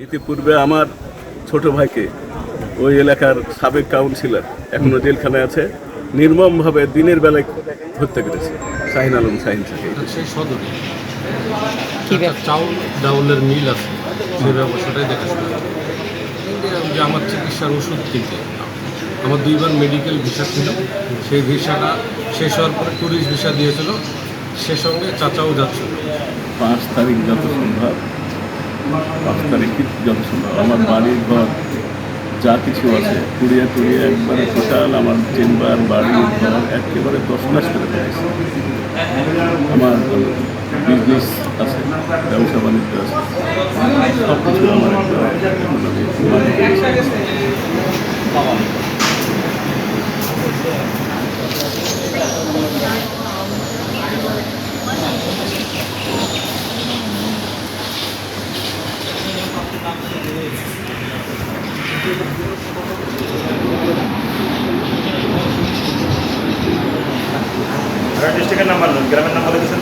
ইতিপূর্বে আমার ছোট ভাইকে ওই এলাকার সাবেক কাউন্সিলর এখনো জেলখানায় আছে, নির্মমভাবে দিনের বেলায় হত্যা করেছে শাহিন আলম শাহিন সাহেব। সেই সদরে কি ব্যাপার? চাউল ডাউলের মিল আছে, সেই ব্যবসাটাই দেখাশোনা করে। যে আমার চিকিৎসার ওষুধ কিনতে আমার 2বার মেডিকেল ভিসা ছিল, সেই ভিসাটা শেষ হওয়ার পরে ট্যুরিস্ট ভিসা দিয়েছিল, সে সঙ্গে চাচাও যাচ্ছিল। 5 তারিখ যত সম্ভব, 5 তারিখই যত সম্ভব আমার বাড়ির ঘর যা কিছু আছে পুড়িয়ে টুড়িয়ে একবারে টোটাল আমার চেম্বার বাড়ি ঘর একেবারে তছনছ করে দিয়েছে। আমার বিজনেস আছে, ব্যবসা বাণিজ্য আছে, সব কিছু আমার ডিস্ট্রিক্টের নাম্বার গ্রামের নাম্বার দিয়েছেন।